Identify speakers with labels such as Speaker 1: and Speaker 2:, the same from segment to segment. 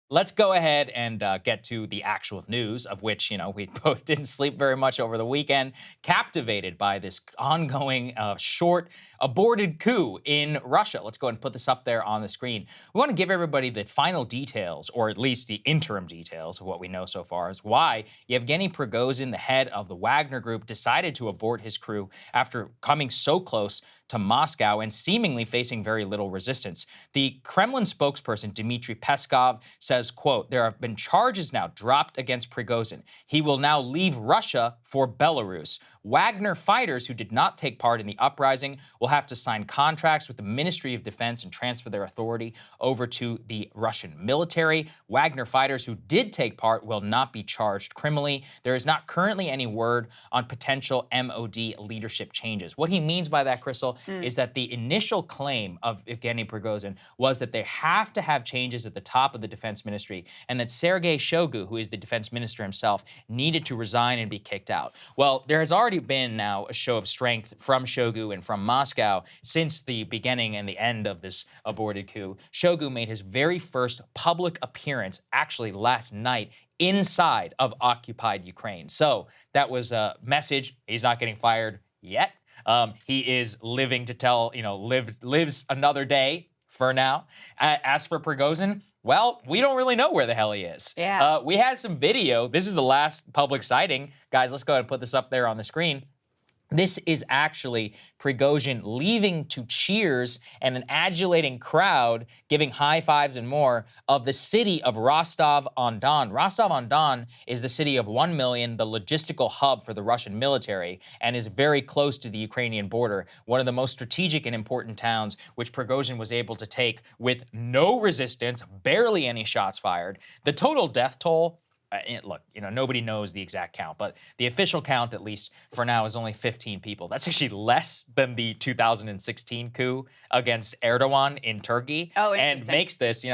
Speaker 1: Let's go ahead and get to the actual news, of which, we both didn't sleep very much over the weekend, captivated by this ongoing short aborted coup in Russia. Let's go ahead and put this up there on the screen. We want to give everybody the final details, or at least the interim details of what we know so far, is why Yevgeny Prigozhin, the head of the Wagner group, decided to abort his crew after coming so close to Moscow and seemingly facing very little resistance. The Kremlin spokesperson, Dmitry Peskov, says, quote, "There have been charges now dropped against Prigozhin. He will now leave Russia for Belarus. Wagner fighters who did not take part in the uprising will have to sign contracts with the Ministry of Defense and transfer their authority over to the Russian military. Wagner fighters who did take part will not be charged criminally. There is not currently any word on potential MOD leadership changes." What he means by that, Krystal, is that the initial claim of Yevgeny Prigozhin was that they have to have changes at the top of the defense ministry, and that Sergei Shoigu, who is the defense minister himself, needed to resign and be kicked out. Well, there has already been now a show of strength from Shoigu and from Moscow since the beginning and the end of this aborted coup. Shoigu made his very first public appearance actually last night inside of occupied Ukraine. So that was a message. He's not getting fired yet. He is living to tell, lives another day for now. As for Prigozhin, well, we don't really know where the hell he is.
Speaker 2: Yeah.
Speaker 1: We had some video. This is the last public sighting. Guys, let's go ahead and put this up there on the screen. This is actually Prigozhin leaving to cheers and an adulating crowd giving high fives and more of the city of Rostov-on-Don. Rostov-on-Don is the city of 1 million, the logistical hub for the Russian military, and is very close to the Ukrainian border, one of the most strategic and important towns, which Prigozhin was able to take with no resistance, barely any shots fired. The total death toll, look, nobody knows the exact count, but the official count, at least for now, is only 15 people. That's actually less than the 2016 coup against Erdogan in Turkey.
Speaker 2: Oh,
Speaker 1: and
Speaker 2: interesting.
Speaker 1: makes this,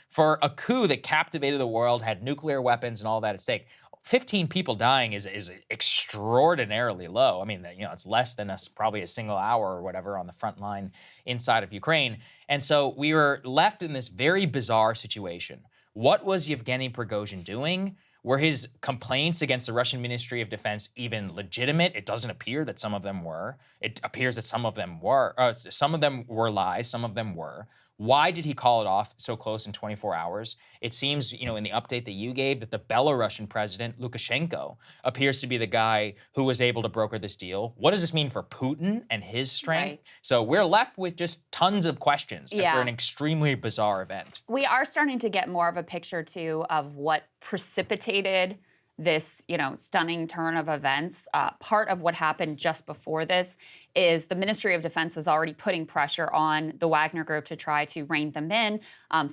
Speaker 1: for a coup that captivated the world, had nuclear weapons and all that at stake, 15 people dying is extraordinarily low. I mean, it's less than probably a single hour or whatever on the front line inside of Ukraine. And so we were left in this very bizarre situation. What was Yevgeny Prigozhin doing? Were his complaints against the Russian Ministry of Defense even legitimate? It doesn't appear that some of them were. It appears that some of them were. Some of them were lies. Some of them were. Why did he call it off so close in 24 hours? It seems, in the update that you gave, that the Belarusian president, Lukashenko, appears to be the guy who was able to broker this deal. What does this mean for Putin and his strength?
Speaker 2: Right.
Speaker 1: So we're left with just tons of questions
Speaker 2: Yeah.
Speaker 1: after an extremely bizarre event.
Speaker 2: We are starting to get more of a picture, too, of what precipitated this, stunning turn of events. Part of what happened just before this is the Ministry of Defense was already putting pressure on the Wagner Group to try to rein them in,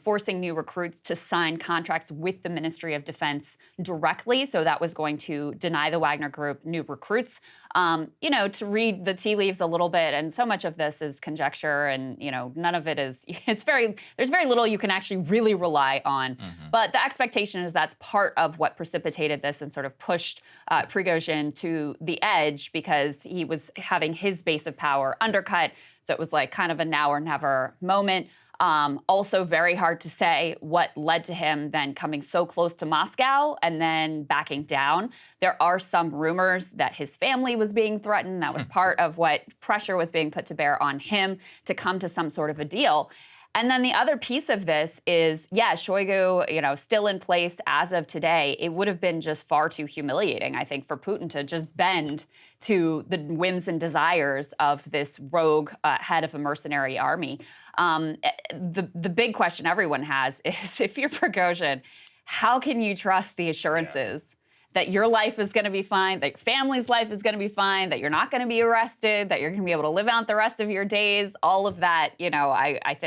Speaker 2: forcing new recruits to sign contracts with the Ministry of Defense directly. So that was going to deny the Wagner Group new recruits. To read the tea leaves a little bit, and so much of this is conjecture, and none of it is. There's very little you can actually really rely on. Mm-hmm. But the expectation is that's part of what precipitated this and sort of pushed Prigozhin to the edge, because he was having his base of power undercut. So it was like kind of a now or never moment. Also very hard to say what led to him then coming so close to Moscow and then backing down. There are some rumors that his family was being threatened. That was part of what pressure was being put to bear on him to come to some sort of a deal. And then the other piece of this is, Shoigu, still in place as of today. It would have been just far too humiliating, I think, for Putin to just bend to the whims and desires of this rogue head of a mercenary army. The big question everyone has is, if you're Prigozhin, how can you trust the assurances that your life is going to be fine, that your family's life is going to be fine, that you're not going to be arrested, that you're going to be able to live out the rest of your days? All of that,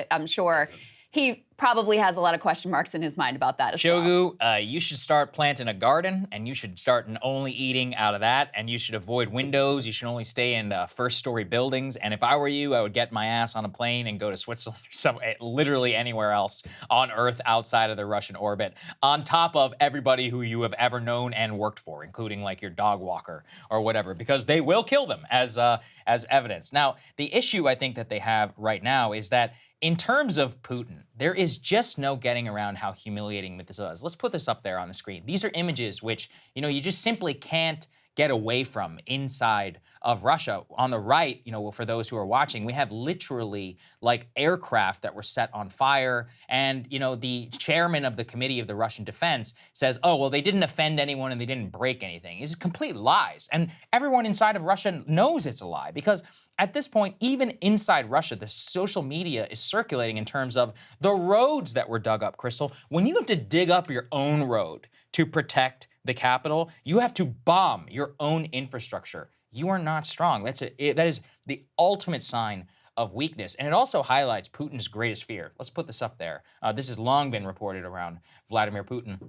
Speaker 2: I'm sure he probably has a lot of question marks in his mind about that as well.
Speaker 1: Shoigu, you should start planting a garden, and you should start only eating out of that, and you should avoid windows. You should only stay in first-story buildings. And if I were you, I would get my ass on a plane and go to Switzerland or literally anywhere else on Earth outside of the Russian orbit, on top of everybody who you have ever known and worked for, including like your dog walker or whatever, because they will kill them as evidence. Now, the issue I think that they have right now is that in terms of Putin, there is just no getting around how humiliating this is. Let's put this up there on the screen. These are images which, you just simply can't get away from inside of Russia. On the right, for those who are watching, we have literally like aircraft that were set on fire. And, the chairman of the Committee of the Russian Defense says, oh, well, they didn't offend anyone and they didn't break anything. It's complete lies. And everyone inside of Russia knows it's a lie because at this point, even inside Russia, the social media is circulating in terms of the roads that were dug up, Krystal. When you have to dig up your own road to protect the capital, you have to bomb your own infrastructure. You are not strong. That is the ultimate sign of weakness. And it also highlights Putin's greatest fear. Let's put this up there. This has long been reported around Vladimir Putin.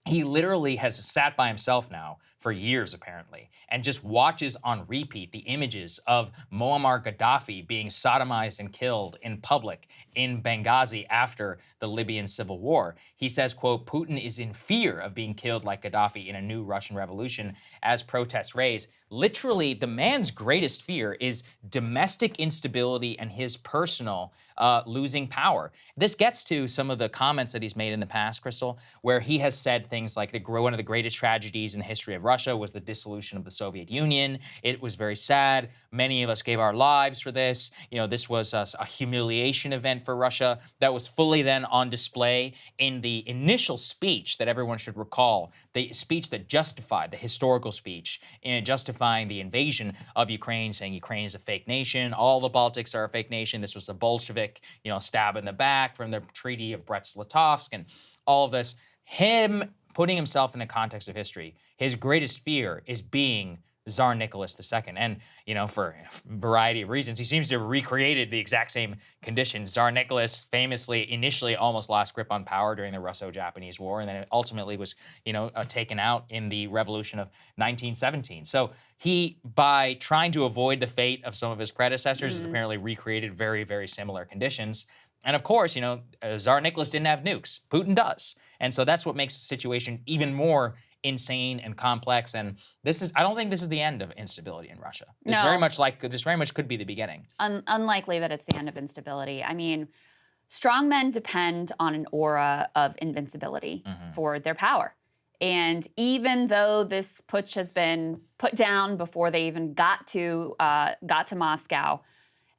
Speaker 1: He literally has sat by himself now for years, apparently, and just watches on repeat the images of Muammar Gaddafi being sodomized and killed in public in Benghazi after the Libyan civil war. He says, quote, Putin is in fear of being killed like Gaddafi in a new Russian revolution as protests raise. Literally, the man's greatest fear is domestic instability and his personal losing power. This gets to some of the comments that he's made in the past, Krystal, where he has said things like one of the greatest tragedies in the history of Russia was the dissolution of the Soviet Union. It was very sad. Many of us gave our lives for this. This was a humiliation event for Russia that was fully then on display in the initial speech that everyone should recall, the speech that justified, the historical speech, justifying the invasion of Ukraine, saying Ukraine is a fake nation, all the Baltics are a fake nation. This was a Bolshevik, stab in the back from the Treaty of Brest-Litovsk and all of this. Him putting himself in the context of history, his greatest fear is being Tsar Nicholas II. And, for a variety of reasons, he seems to have recreated the exact same conditions. Tsar Nicholas famously initially almost lost grip on power during the Russo-Japanese War, and then it ultimately was, taken out in the revolution of 1917. So he, by trying to avoid the fate of some of his predecessors, has apparently recreated very, very similar conditions. And of course, Tsar Nicholas didn't have nukes. Putin does. And so that's what makes the situation even more insane and complex. And I don't think this is the end of instability in Russia. This very much could be the beginning.
Speaker 2: Unlikely that it's the end of instability. I mean, strongmen depend on an aura of invincibility for their power. And even though this putsch has been put down before they even got to Moscow,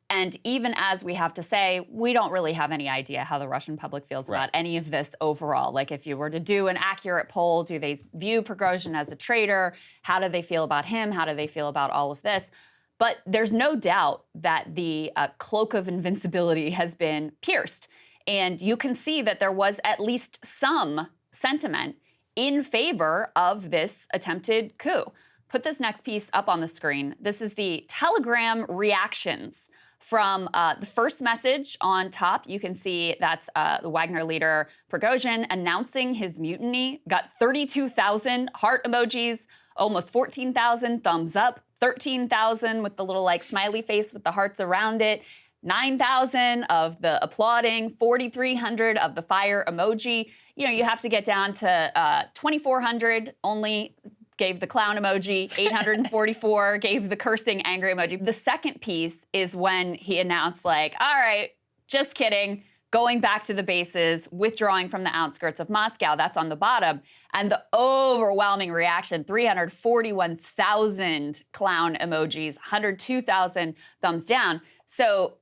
Speaker 2: and even as we have to say, we don't really have any idea how the Russian public feels about any of this overall. Like, if you were to do an accurate poll, do they view Prigozhin as a traitor? How do they feel about him? How do they feel about all of this? But there's no doubt that the cloak of invincibility has been pierced. And you can see that there was at least some sentiment in favor of this attempted coup. Put this next piece up on the screen. This is the Telegram reactions from the first message on top. You can see that's the Wagner leader Prigozhin announcing his mutiny. Got 32,000 heart emojis, almost 14,000 thumbs up, 13,000 with the little smiley face with the hearts around it, 9,000 of the applauding, 4,300 of the fire emoji. You have to get down to 2,400 only gave the clown emoji, 844 gave the cursing angry emoji. The second piece is when he announced all right, just kidding, going back to the bases, withdrawing from the outskirts of Moscow. That's on the bottom. And the overwhelming reaction, 341,000 clown emojis, 102,000 thumbs down. So,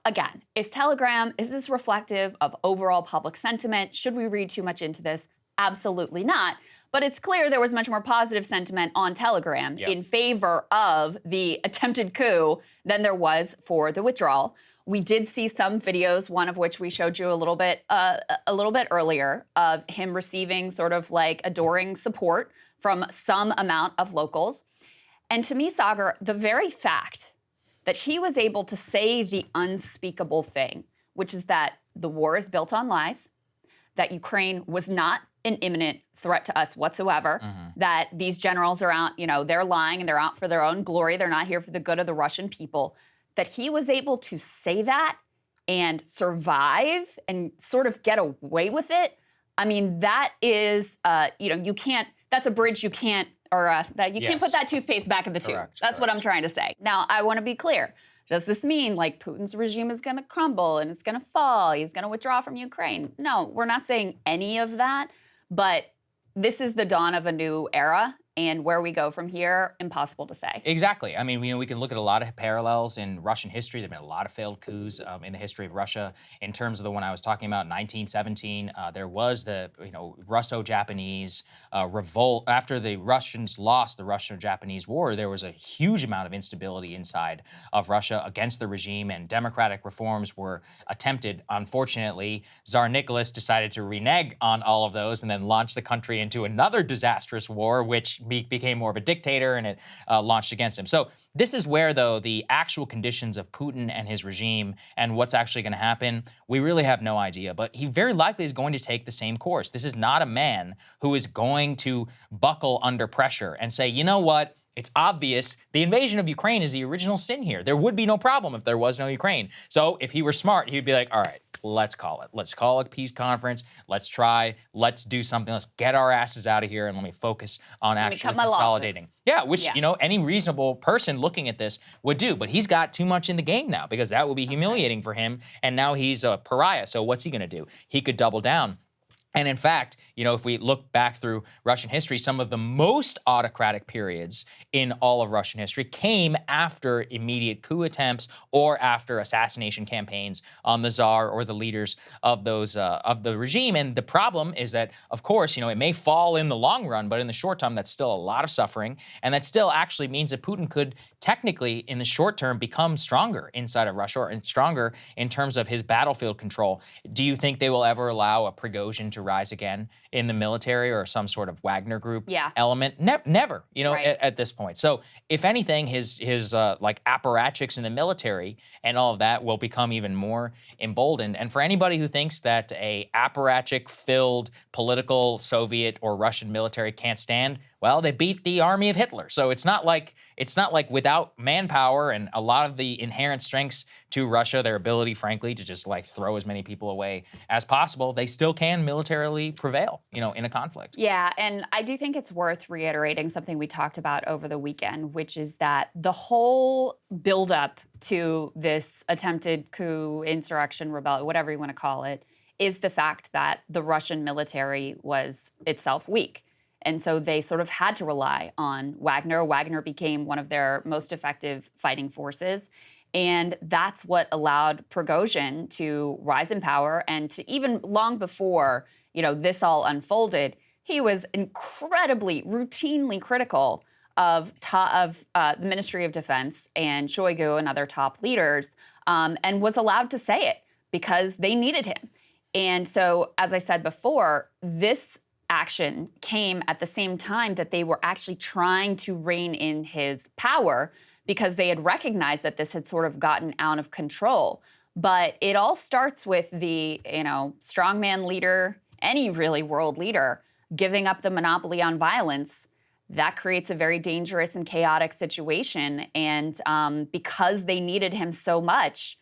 Speaker 2: again, is this reflective of overall public sentiment? Should we read too much into this? Absolutely not. But it's clear there was much more positive sentiment on Telegram in favor of the attempted coup than there was for the withdrawal. We did see some videos, one of which we showed you a little bit earlier, of him receiving sort of adoring support from some amount of locals. And to me, Saagar, the very fact that he was able to say the unspeakable thing, which is that the war is built on lies, that Ukraine was not an imminent threat to us whatsoever, that these generals are out, they're lying and they're out for their own glory. They're not here for the good of the Russian people. That he was able to say that and survive and sort of get away with it. I mean, that is, you can't, that's a bridge you can't, or that you can't put that toothpaste back in the tube. That's what I'm trying to say. Now, I want to be clear. Does this mean like Putin's regime is going to crumble and it's going to fall? He's going to withdraw from Ukraine? No, we're not saying any of that, but this is the dawn of a new era. And where we go from here, impossible to say.
Speaker 1: Exactly. I mean, we can look at a lot of parallels in Russian history. There have been a lot of failed coups in the history of Russia. In terms of the one I was talking about, 1917, there was the Russo-Japanese revolt. After the Russians lost the Russo-Japanese War, there was a huge amount of instability inside of Russia against the regime, and democratic reforms were attempted. Unfortunately, Tsar Nicholas decided to renege on all of those and then launch the country into another disastrous war, which became more of a dictator, and it launched against him. So this is where, though, the actual conditions of Putin and his regime and what's actually going to happen, we really have no idea. But he very likely is going to take the same course. This is not a man who is going to buckle under pressure and say, you know what? It's obvious the invasion of Ukraine is the original sin here. There would be no problem if there was no Ukraine. So if he were smart, he'd be like, all right, let's call it. Let's call a peace conference. Let's try. Let's do something. Let's get our asses out of here and let me focus on actually consolidating. Yeah, which, any reasonable person looking at this would do. But he's got too much in the game now because that would be humiliating for him. And now he's a pariah. So what's he going to do? He could double down. And in fact, if we look back through Russian history, some of the most autocratic periods in all of Russian history came after immediate coup attempts or after assassination campaigns on the Tsar or the leaders of those of the regime. And the problem is that, of course, it may fall in the long run, but in the short term, that's still a lot of suffering. And that still actually means that Putin could technically, in the short term, become stronger inside of Russia and stronger in terms of his battlefield control. Do you think they will ever allow a Prigozhin to rise again in the military or some sort of Wagner group element? Never, at this point. So if anything, his like apparatchiks in the military and all of that will become even more emboldened. And for anybody who thinks that a apparatchik-filled political Soviet or Russian military can't stand, well, they beat the army of Hitler. So it's not like without manpower and a lot of the inherent strengths to Russia, their ability, frankly, to just like throw as many people away as possible, they still can militarily prevail, in a conflict.
Speaker 2: Yeah, and I do think it's worth reiterating something we talked about over the weekend, which is that the whole buildup to this attempted coup, insurrection, rebellion, whatever you want to call it, is the fact that the Russian military was itself weak. And so they sort of had to rely on Wagner. Wagner became one of their most effective fighting forces. And that's what allowed Prigozhin to rise in power. And to even long before, this all unfolded, he was incredibly, routinely critical of the Ministry of Defense and Shoigu and other top leaders, and was allowed to say it because they needed him. And so, as I said before, this action came at the same time that they were actually trying to rein in his power because they had recognized that this had sort of gotten out of control. But it all starts with the, strongman leader, any really world leader, giving up the monopoly on violence. That creates a very dangerous and chaotic situation. And because they needed him so much,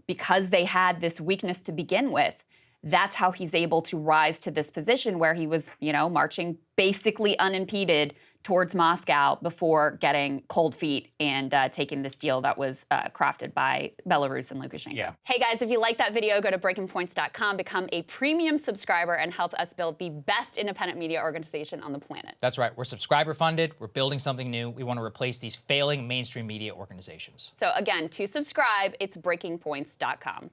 Speaker 2: because they had this weakness to begin with, that's how he's able to rise to this position where he was, marching basically unimpeded towards Moscow before getting cold feet and taking this deal that was crafted by Belarus and Lukashenko.
Speaker 1: Yeah.
Speaker 2: Hey guys, if you like that video, go to breakingpoints.com, become a premium subscriber, and help us build the best independent media organization on the planet.
Speaker 1: That's right. We're subscriber funded. We're building something new. We want to replace these failing mainstream media organizations.
Speaker 2: So again, to subscribe, it's breakingpoints.com.